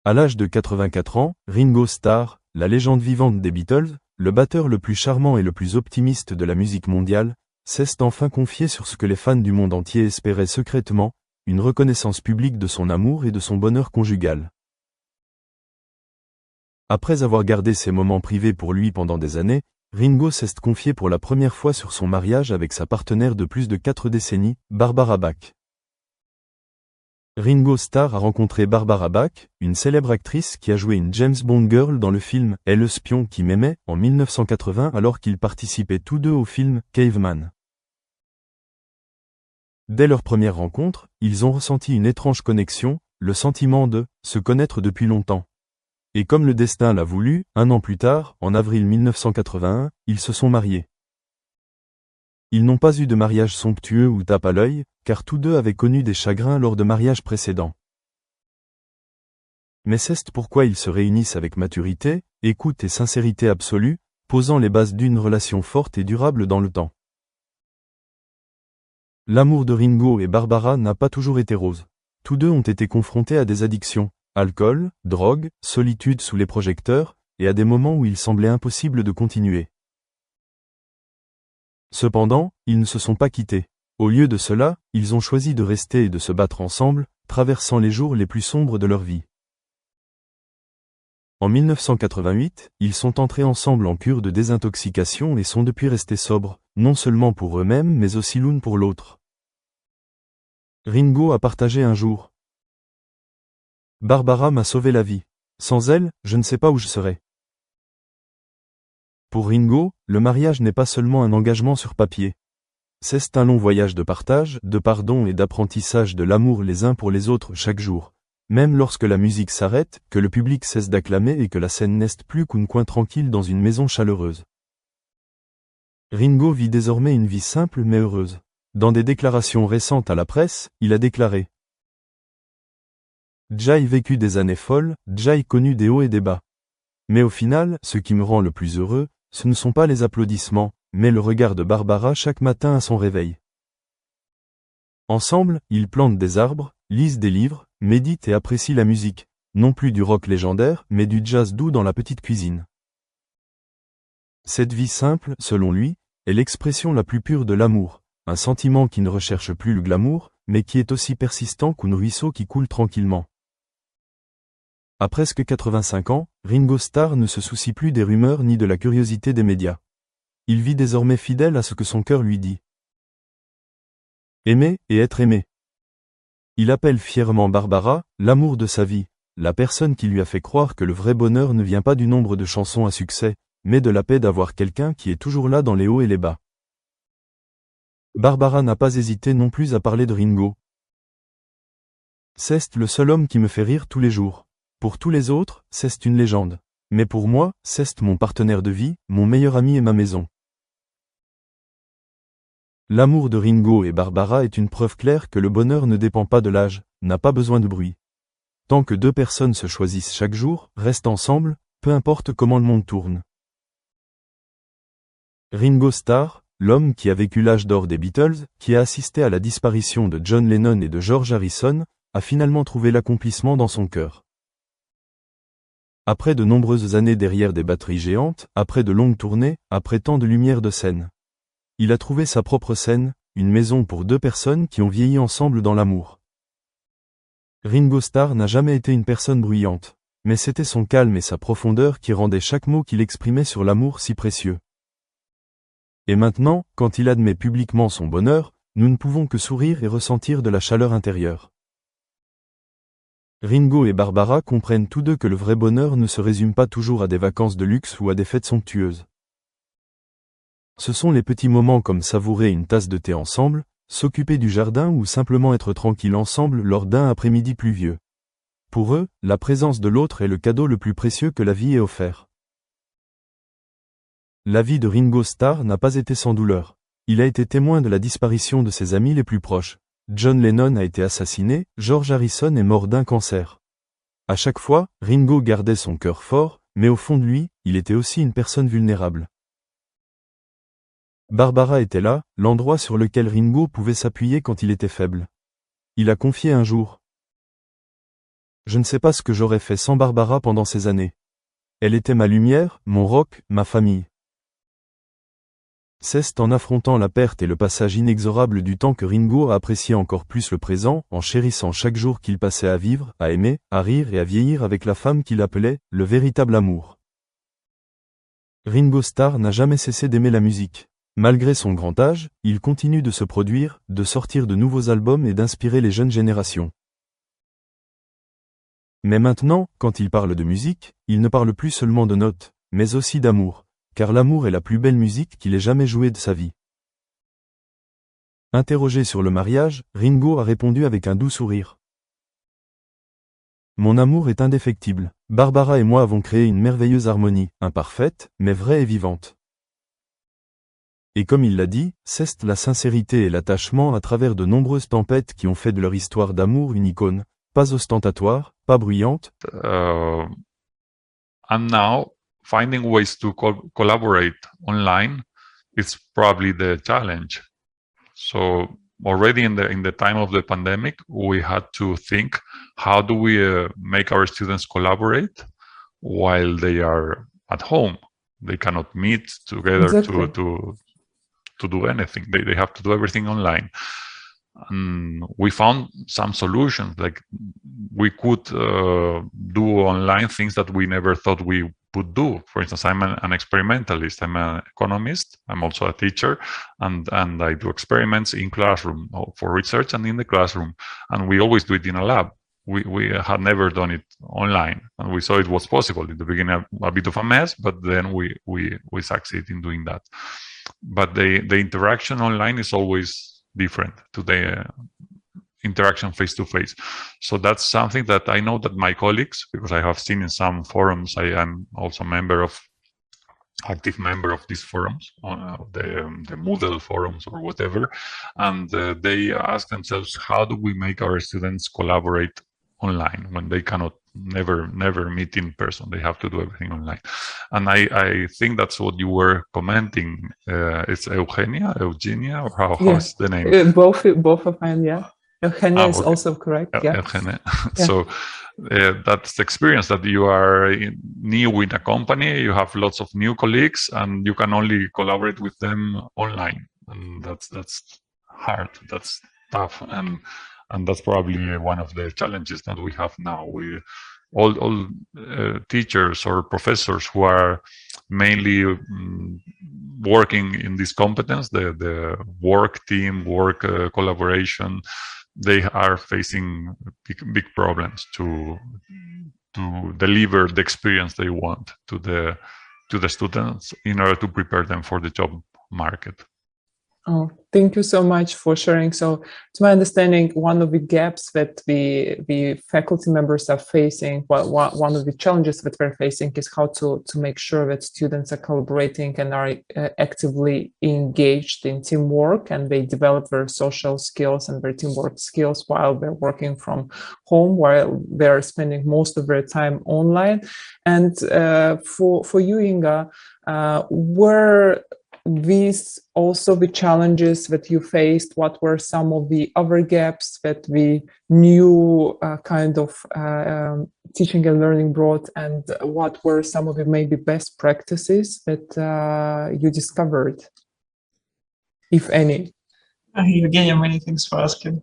À l'âge de 84 ans, Ringo Starr, la légende vivante des Beatles, le batteur le plus charmant et le plus optimiste de la musique mondiale, s'est enfin confié sur ce que les fans du monde entier espéraient secrètement, une reconnaissance publique de son amour et de son bonheur conjugal. Après avoir gardé ses moments privés pour lui pendant des années, Ringo s'est confié pour la première fois sur son mariage avec sa partenaire de plus de 4 décennies, Barbara Bach. Ringo Starr a rencontré Barbara Bach, une célèbre actrice qui a joué une James Bond girl dans le film « Et le spion qui m'aimait » en 1980 alors qu'ils participaient tous deux au film « Caveman ». Dès leur première rencontre, ils ont ressenti une étrange connexion, le sentiment de « se connaître depuis longtemps ». Et comme le destin l'a voulu, un an plus tard, en avril 1981, ils se sont mariés. Ils n'ont pas eu de mariage somptueux ou tape à l'œil, car tous deux avaient connu des chagrins lors de mariages précédents. Mais c'est pourquoi ils se réunissent avec maturité, écoute et sincérité absolue, posant les bases d'une relation forte et durable dans le temps. L'amour de Ringo et Barbara n'a pas toujours été rose. Tous deux ont été confrontés à des addictions, alcool, drogue, solitude sous les projecteurs, et à des moments où il semblait impossible de continuer. Cependant, ils ne se sont pas quittés. Au lieu de cela, ils ont choisi de rester et de se battre ensemble, traversant les jours les plus sombres de leur vie. En 1988, ils sont entrés ensemble en cure de désintoxication et sont depuis restés sobres, non seulement pour eux-mêmes mais aussi l'un pour l'autre. Ringo a partagé un jour. Barbara m'a sauvé la vie. Sans elle, je ne sais pas où je serais. Pour Ringo, le mariage n'est pas seulement un engagement sur papier. C'est un long voyage de partage, de pardon et d'apprentissage de l'amour les uns pour les autres chaque jour. Même lorsque la musique s'arrête, que le public cesse d'acclamer et que la scène n'est plus qu'un coin tranquille dans une maison chaleureuse. Ringo vit désormais une vie simple mais heureuse. Dans des déclarations récentes à la presse, il a déclaré: « J'ai vécu des années folles, j'ai connu des hauts et des bas. Mais au final, ce qui me rend le plus heureux, ce ne sont pas les applaudissements, mais le regard de Barbara chaque matin à son réveil. » Ensemble, ils plantent des arbres, lisent des livres, méditent et apprécient la musique, non plus du rock légendaire, mais du jazz doux dans la petite cuisine. Cette vie simple, selon lui, est l'expression la plus pure de l'amour, un sentiment qui ne recherche plus le glamour, mais qui est aussi persistant qu'un ruisseau qui coule tranquillement. À presque 85 ans, Ringo Starr ne se soucie plus des rumeurs ni de la curiosité des médias. Il vit désormais fidèle à ce que son cœur lui dit. Aimer et être aimé. Il appelle fièrement Barbara, l'amour de sa vie, la personne qui lui a fait croire que le vrai bonheur ne vient pas du nombre de chansons à succès, mais de la paix d'avoir quelqu'un qui est toujours là dans les hauts et les bas. Barbara n'a pas hésité non plus à parler de Ringo. C'est le seul homme qui me fait rire tous les jours. Pour tous les autres, c'est une légende. Mais pour moi, c'est mon partenaire de vie, mon meilleur ami et ma maison. L'amour de Ringo et Barbara est une preuve claire que le bonheur ne dépend pas de l'âge, n'a pas besoin de bruit. Tant que deux personnes se choisissent chaque jour, restent ensemble, peu importe comment le monde tourne. Ringo Starr, l'homme qui a vécu l'âge d'or des Beatles, qui a assisté à la disparition de John Lennon et de George Harrison, a finalement trouvé l'accomplissement dans son cœur. Après de nombreuses années derrière des batteries géantes, après de longues tournées, après tant de lumière de scène. Il a trouvé sa propre scène, une maison pour deux personnes qui ont vieilli ensemble dans l'amour. Ringo Starr n'a jamais été une personne bruyante, mais c'était son calme et sa profondeur qui rendaient chaque mot qu'il exprimait sur l'amour si précieux. Et maintenant, quand il admet publiquement son bonheur, nous ne pouvons que sourire et ressentir de la chaleur intérieure. Ringo et Barbara comprennent tous deux que le vrai bonheur ne se résume pas toujours à des vacances de luxe ou à des fêtes somptueuses. Ce sont les petits moments comme savourer une tasse de thé ensemble, s'occuper du jardin ou simplement être tranquille ensemble lors d'un après-midi pluvieux. Pour eux, la présence de l'autre est le cadeau le plus précieux que la vie ait offert. La vie de Ringo Starr n'a pas été sans douleur. Il a été témoin de la disparition de ses amis les plus proches. John Lennon a été assassiné, George Harrison est mort d'un cancer. À chaque fois, Ringo gardait son cœur fort, mais au fond de lui, il était aussi une personne vulnérable. Barbara était là, l'endroit sur lequel Ringo pouvait s'appuyer quand il était faible. Il a confié un jour. Je ne sais pas ce que j'aurais fait sans Barbara pendant ces années. Elle était ma lumière, mon roc, ma famille. C'est en affrontant la perte et le passage inexorable du temps que Ringo a apprécié encore plus le présent, en chérissant chaque jour qu'il passait à vivre, à aimer, à rire et à vieillir avec la femme qu'il appelait le véritable amour. Ringo Starr n'a jamais cessé d'aimer la musique. Malgré son grand âge, il continue de se produire, de sortir de nouveaux albums et d'inspirer les jeunes générations. Mais maintenant, quand il parle de musique, il ne parle plus seulement de notes, mais aussi d'amour, car l'amour est la plus belle musique qu'il ait jamais jouée de sa vie. Interrogé sur le mariage, Ringo a répondu avec un doux sourire. Mon amour est indéfectible. Barbara et moi avons créé une merveilleuse harmonie, imparfaite, mais vraie et vivante. Et comme il l'a dit, c'est la sincérité et l'attachement à travers de nombreuses tempêtes qui ont fait de leur histoire d'amour une icône, pas ostentatoire, pas bruyante. And now, finding ways to collaborate online is probably the challenge. So already in the time of the pandemic, we had to think, how do we make our students collaborate while they are at home? They cannot meet together. Exactly. to do anything. They have to do everything online. And we found some solutions, like we could do online things that we never thought we would do. For instance, I'm an experimentalist. I'm an economist. I'm also a teacher, and I do experiments in classroom for research and in the classroom. And we always do it in a lab. We had never done it online, and we saw it was possible. In the beginning, a bit of a mess, but then we succeed in doing that. But the interaction online is always different to the interaction face-to-face. So that's something that I know that my colleagues, because I have seen in some forums, I am also active member of these forums, the Moodle forums or whatever, and they ask themselves, how do we make our students collaborate online when they cannot never meet in person? They have to do everything online. And I think that's what you were commenting. It's Eugenia, or how's the name? Both of them, yeah. Eugenia is also correct. Yeah. Eugenia. Yeah. So that's the experience, that you are new in a company, you have lots of new colleagues, and you can only collaborate with them online. And that's hard, that's tough, and that's probably one of the challenges that we have now. We all teachers or professors who are mainly working in this competence, the work team, collaboration, they are facing big problems to deliver the experience they want to the students in order to prepare them for the job market. Oh, thank you so much for sharing. So, to my understanding, one of the gaps that the faculty members are facing, one of the challenges that we're facing, is how to make sure that students are collaborating and are actively engaged in teamwork, and they develop their social skills and their teamwork skills while they're working from home, while they're spending most of their time online. And for you, Inga, were these also the challenges that you faced? What were some of the other gaps that the new kind of teaching and learning brought, and what were some of the maybe best practices that you discovered, if any? Evgenia, many thanks for asking.